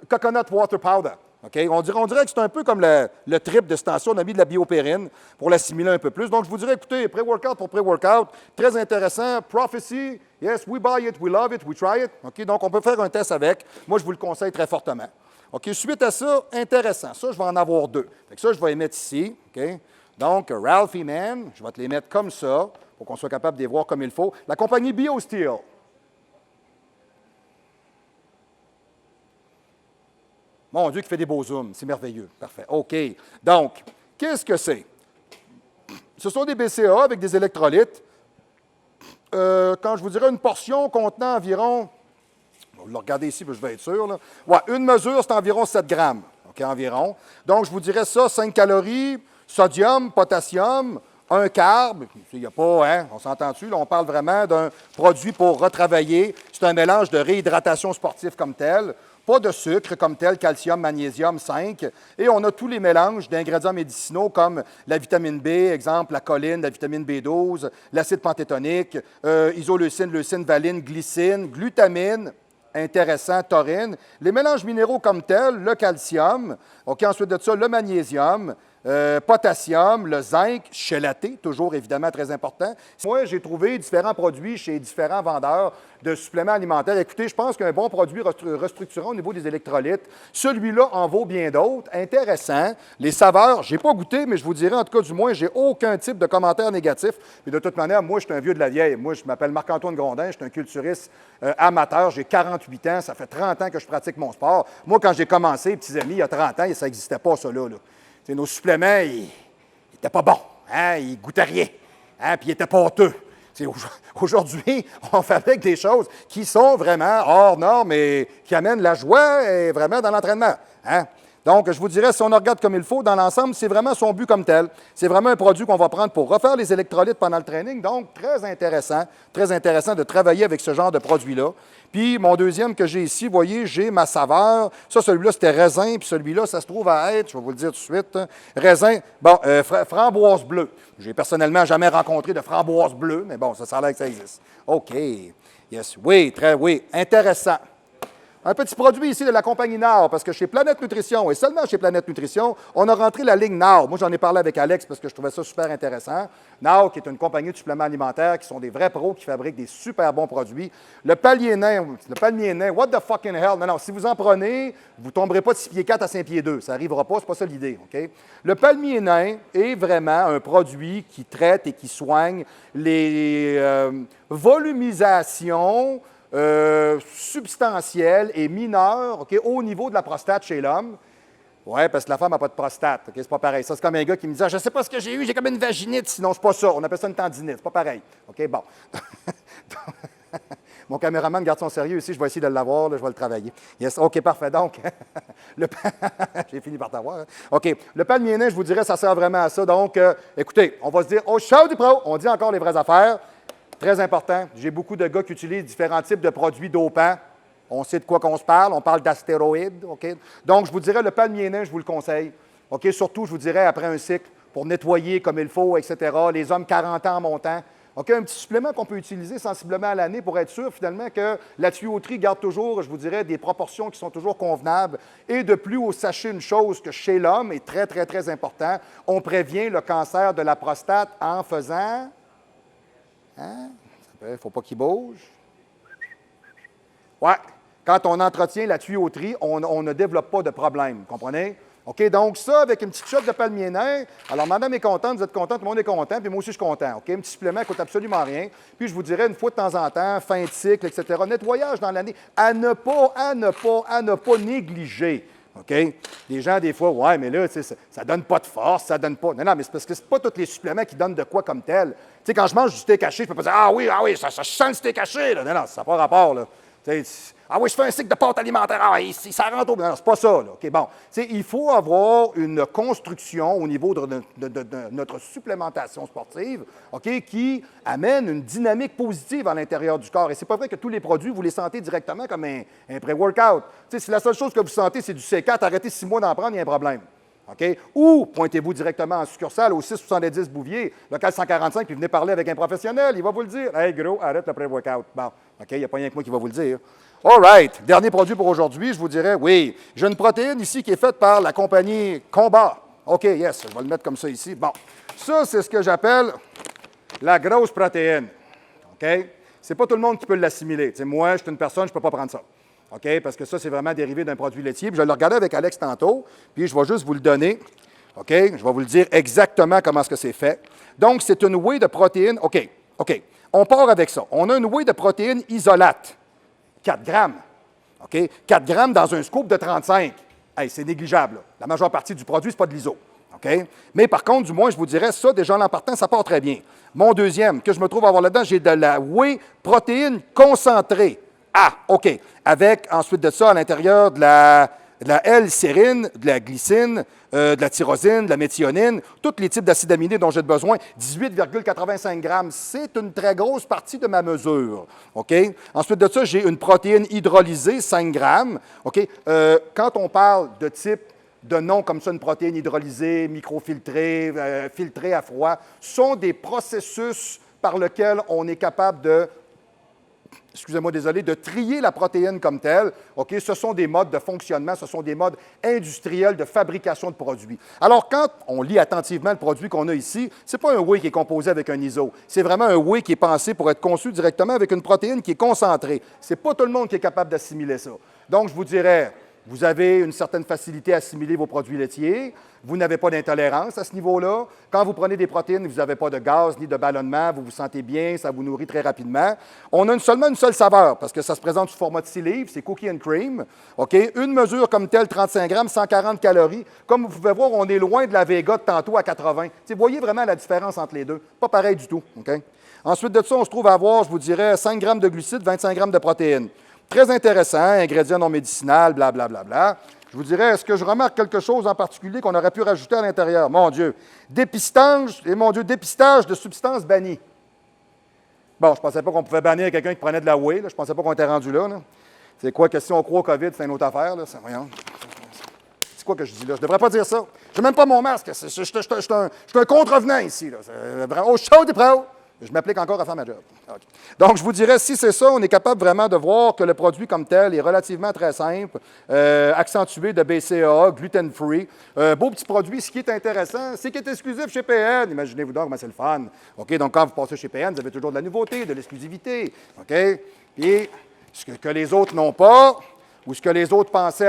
[SPEAKER 1] Coconut water powder. Okay? On dirait que c'est un peu comme le trip de ce temps-ci. On a mis de la biopérine pour l'assimiler un peu plus. Donc, je vous dirais, écoutez, pré-workout pour pré-workout, très intéressant. Prophecy, yes, we buy it, we love it, we try it. Okay? Donc, on peut faire un test avec. Moi, je vous le conseille très fortement. OK? Suite à ça, intéressant. Ça, je vais en avoir deux. Fait que ça, je vais les mettre ici. OK? Donc, Ralphie Man, je vais te les mettre comme ça pour qu'on soit capable de les voir comme il faut. La compagnie BioSteel. Mon Dieu, qui fait des beaux zooms. C'est merveilleux. Parfait. OK. Donc, qu'est-ce que c'est? Ce sont des BCA avec des électrolytes. Quand je vous dirais une portion contenant environ, on va le regarder ici, je vais être sûr. Là. Ouais, une mesure, c'est environ 7 grammes. OK, environ. Donc, je vous dirais ça, 5 calories, sodium, potassium, un carbe. Il n'y a pas, hein, on s'entend-tu? Là, on parle vraiment d'un produit pour retravailler. C'est un mélange de réhydratation sportive comme tel. Pas de sucre comme tel, calcium, magnésium, 5. Et on a tous les mélanges d'ingrédients médicinaux comme la vitamine B, exemple la choline, la vitamine B12, l'acide panthétonique, isoleucine, leucine, valine, glycine, glutamine, intéressant, taurine. Les mélanges minéraux comme tels, le calcium, OK, ensuite de ça, le magnésium, potassium, le zinc, chélaté, toujours évidemment très important. Moi, j'ai trouvé différents produits chez différents vendeurs de suppléments alimentaires. Écoutez, je pense qu'un bon produit restructurant au niveau des électrolytes, celui-là en vaut bien d'autres. Intéressant. Les saveurs, je n'ai pas goûté, mais je vous dirais, en tout cas, du moins, j'ai aucun type de commentaire négatif. Et de toute manière, moi, je suis un vieux de la vieille. Moi, je m'appelle Marc-Antoine Grondin, je suis un culturiste amateur. J'ai 48 ans, ça fait 30 ans que je pratique mon sport. Moi, quand j'ai commencé, petits amis, il y a 30 ans, ça n'existait pas, ça là. T'sais, nos suppléments, ils n'étaient pas bons. Hein? Ils ne goûtaient rien. Hein? Puis ils étaient pâteux. Aujourd'hui, on fabrique des choses qui sont vraiment hors normes et qui amènent la joie et vraiment dans l'entraînement. Hein? Donc, je vous dirais, si on regarde comme il faut, dans l'ensemble, c'est vraiment son but comme tel. C'est vraiment un produit qu'on va prendre pour refaire les électrolytes pendant le training. Donc, très intéressant de travailler avec ce genre de produit-là. Puis, mon deuxième que j'ai ici, vous voyez, j'ai ma saveur. Ça, celui-là, c'était raisin, puis celui-là, ça se trouve à être, je vais vous le dire tout de suite, raisin, bon, framboise bleue. J'ai personnellement jamais rencontré de framboise bleue, mais bon, ça a l'air que ça existe. OK. Yes. Oui, intéressant. Un petit produit ici de la compagnie Nord, parce que chez Planète Nutrition, et seulement chez Planète Nutrition, on a rentré la ligne Nord. Moi, j'en ai parlé avec Alex parce que je trouvais ça super intéressant. Nord, qui est une compagnie de suppléments alimentaires, qui sont des vrais pros, qui fabriquent des super bons produits. Le palmier nain, what the fucking hell? Non, si vous en prenez, vous ne tomberez pas de 6 pieds 4 à 5 pieds 2. Ça n'arrivera pas, c'est pas ça l'idée, OK? Le palmier nain est vraiment un produit qui traite et qui soigne les volumisations substantielle et mineure, OK, au niveau de la prostate chez l'homme. Oui, parce que la femme n'a pas de prostate. OK, c'est pas pareil. Ça, c'est comme un gars qui me dit je ne sais pas ce que j'ai eu, j'ai comme une vaginite. Sinon, c'est pas ça. On appelle ça une tendinite. C'est pas pareil. OK, bon. Mon caméraman garde son sérieux ici. Je vais essayer de l'avoir. Là, je vais le travailler. Yes, OK, parfait. Donc, j'ai fini par t'avoir. Hein? OK. Le palmier nain, je vous dirais, ça sert vraiment à ça. Donc, écoutez, on va se dire au show du pro, on dit encore les vraies affaires. Très important. J'ai beaucoup de gars qui utilisent différents types de produits dopants. On sait de quoi qu'on se parle. On parle d'astéroïdes. OK? Donc, je vous dirais, le palmier nain, je vous le conseille. OK? Surtout, je vous dirais, après un cycle, pour nettoyer comme il faut, etc. Les hommes 40 ans en montant. OK? Un petit supplément qu'on peut utiliser sensiblement à l'année pour être sûr, finalement, que la tuyauterie garde toujours, je vous dirais, des proportions qui sont toujours convenables. Et de plus, sachez une chose que chez l'homme est très, très, très important. On prévient le cancer de la prostate en faisant... Hein? Il ne faut pas qu'il bouge. Ouais. Quand on entretient la tuyauterie, on ne développe pas de problème. Vous comprenez? OK? Donc, ça, avec une petite shot de palmier nain. Alors, madame est contente, vous êtes content, tout le monde est content, puis moi aussi, je suis content. OK? Un petit supplément ne coûte absolument rien. Puis, je vous dirais, une fois de temps en temps, fin de cycle, etc., nettoyage dans l'année, à ne pas négliger. OK? Les gens, des fois, ouais, mais là, ça ne donne pas de force, ça donne pas. Non, mais c'est parce que ce pas tous les suppléments qui donnent de quoi comme tel. Tu sais, quand je mange du steak haché, je ne peux pas dire ah oui, ça sent le steak haché. Là. Non, ça n'a pas rapport. Là. Ah oui, je fais un cycle de pâte alimentaire. Ah, ici, ça rentre au... Non, c'est pas ça, là. OK, bon. Il faut avoir une construction au niveau de notre supplémentation sportive, OK, qui amène une dynamique positive à l'intérieur du corps. Et c'est pas vrai que tous les produits, vous les sentez directement comme un pré-workout. Si la seule chose que vous sentez, c'est du C4, arrêtez 6 mois d'en prendre, il y a un problème. OK? Ou pointez-vous directement en succursale au 670 Bouvier, local 145, puis venez parler avec un professionnel, il va vous le dire. Hey, gros, arrête le pré-workout. Bon, OK, il n'y a pas rien que moi qui va vous le dire. All right. Dernier produit pour aujourd'hui, je vous dirais, oui, j'ai une protéine ici qui est faite par la compagnie Combat. OK, yes, je vais le mettre comme ça ici. Bon, ça, c'est ce que j'appelle la grosse protéine. OK? C'est pas tout le monde qui peut l'assimiler. Moi, je suis une personne, je ne peux pas prendre ça. OK? Parce que ça, c'est vraiment dérivé d'un produit laitier. Puis je vais le regarder avec Alex tantôt, puis je vais juste vous le donner. OK? Je vais vous le dire exactement comment est-ce que c'est fait. Donc, c'est une whey de protéines. OK. On part avec ça. On a une whey de protéines isolate. 4 grammes. OK? 4 grammes dans un scoop de 35. Hey, c'est négligeable. Là. La majeure partie du produit, ce n'est pas de l'ISO. OK? Mais par contre, du moins, je vous dirais, ça, déjà en partant, ça part très bien. Mon deuxième, que je me trouve à avoir là-dedans, j'ai de la whey protéine concentrée. Ah, OK. Avec, ensuite de ça, à l'intérieur de la L-sérine, de la glycine, de la tyrosine, de la méthionine, tous les types d'acides aminés dont j'ai besoin, 18,85 grammes. C'est une très grosse partie de ma mesure. OK? Ensuite de ça, j'ai une protéine hydrolysée, 5 grammes. OK? Quand on parle de type de nom comme ça, une protéine hydrolysée, microfiltrée, filtrée à froid, sont des processus par lesquels on est capable de de trier la protéine comme telle. OK? Ce sont des modes de fonctionnement, ce sont des modes industriels de fabrication de produits. Alors, quand on lit attentivement le produit qu'on a ici, ce n'est pas un whey qui est composé avec un ISO. C'est vraiment un whey qui est pensé pour être conçu directement avec une protéine qui est concentrée. Ce n'est pas tout le monde qui est capable d'assimiler ça. Donc, je vous dirais, vous avez une certaine facilité à assimiler vos produits laitiers. Vous n'avez pas d'intolérance à ce niveau-là. Quand vous prenez des protéines, vous n'avez pas de gaz ni de ballonnement, vous vous sentez bien, ça vous nourrit très rapidement. On a seulement une seule saveur, parce que ça se présente sous format de 6 livres, c'est cookie and cream. OK? Une mesure comme telle, 35 grammes, 140 calories. Comme vous pouvez voir, on est loin de la Vega de tantôt à 80. Vous voyez vraiment la différence entre les deux. Pas pareil du tout. OK? Ensuite de ça, on se trouve à avoir, je vous dirais, 5 grammes de glucides, 25 grammes de protéines. Très intéressant, ingrédients non médicinaux, blablabla. Je vous dirais, est-ce que je remarque quelque chose en particulier qu'on aurait pu rajouter à l'intérieur? Mon Dieu, dépistage de substances bannies. Bon, je ne pensais pas qu'on pouvait bannir quelqu'un qui prenait de la whey. Je ne pensais pas qu'on était rendu là. C'est quoi que si on croit au COVID, c'est une autre affaire. Là. C'est quoi que je dis là? Je ne devrais pas dire ça. Je n'ai même pas mon masque. Je suis un contrevenant ici. Là. Au chaud des pros. Je m'applique encore à faire ma job. Okay. Donc, je vous dirais, si c'est ça, on est capable vraiment de voir que le produit comme tel est relativement très simple, accentué de BCAA, gluten-free. Beau petit produit. Ce qui est intéressant, c'est qu'il est exclusif chez PN. Imaginez-vous donc, c'est le fun. OK? Donc, quand vous passez chez PN, vous avez toujours de la nouveauté, de l'exclusivité. OK? Puis, ce que les autres n'ont pas, ou ce que les autres pensaient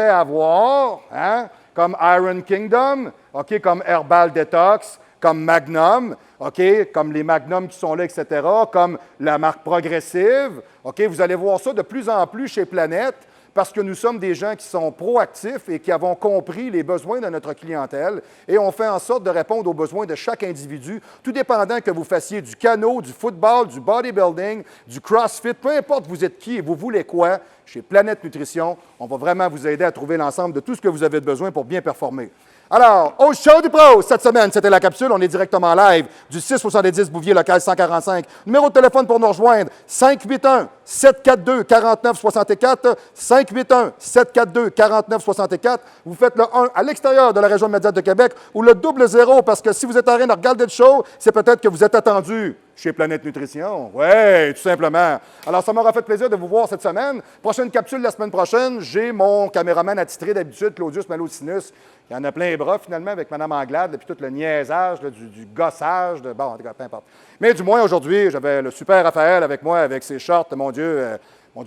[SPEAKER 1] avoir, hein? Comme Iron Kingdom, OK? Comme Herbal Detox, comme Magnum, OK, comme les Magnum qui sont là, etc., comme la marque Progressive. OK, vous allez voir ça de plus en plus chez Planète parce que nous sommes des gens qui sont proactifs et qui avons compris les besoins de notre clientèle et on fait en sorte de répondre aux besoins de chaque individu, tout dépendant que vous fassiez du canot, du football, du bodybuilding, du crossfit, peu importe vous êtes qui et vous voulez quoi, chez Planète Nutrition, on va vraiment vous aider à trouver l'ensemble de tout ce que vous avez besoin pour bien performer. Alors, au show du pro, cette semaine, c'était la capsule. On est directement live du 670 Bouvier, local 145. Numéro de téléphone pour nous rejoindre, 581-742-4964. 581-742-4964. Vous faites le 1 à l'extérieur de la région immédiate de Québec ou le 00 parce que si vous êtes en train de regarder le show, c'est peut-être que vous êtes attendu chez Planète Nutrition. Oui, tout simplement. Alors, ça m'aura fait plaisir de vous voir cette semaine. Prochaine capsule la semaine prochaine, j'ai mon caméraman attitré d'habitude, Claudius Malocinus. Il y en a plein les bras, finalement, avec Mme Anglade, puis tout le niaisage, du gossage. Bon, en tout cas, peu importe. Mais du moins, aujourd'hui, j'avais le super Raphaël avec moi, avec ses shorts, mon Dieu,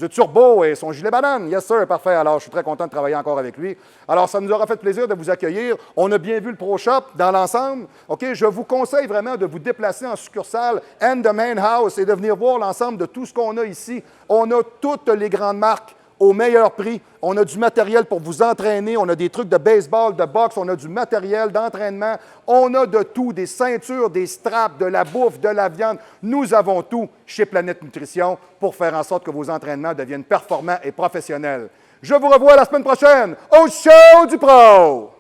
[SPEAKER 1] turbo et son gilet banane. Yes, sir, parfait. Alors, je suis très content de travailler encore avec lui. Alors, ça nous aura fait plaisir de vous accueillir. On a bien vu le Pro Shop dans l'ensemble. OK? Je vous conseille vraiment de vous déplacer en succursale and the main house et de venir voir l'ensemble de tout ce qu'on a ici. On a toutes les grandes marques au meilleur prix. On a du matériel pour vous entraîner, on a des trucs de baseball, de boxe, on a du matériel d'entraînement, on a de tout, des ceintures, des straps, de la bouffe, de la viande. Nous avons tout chez Planète Nutrition pour faire en sorte que vos entraînements deviennent performants et professionnels. Je vous revois la semaine prochaine au Show du Pro!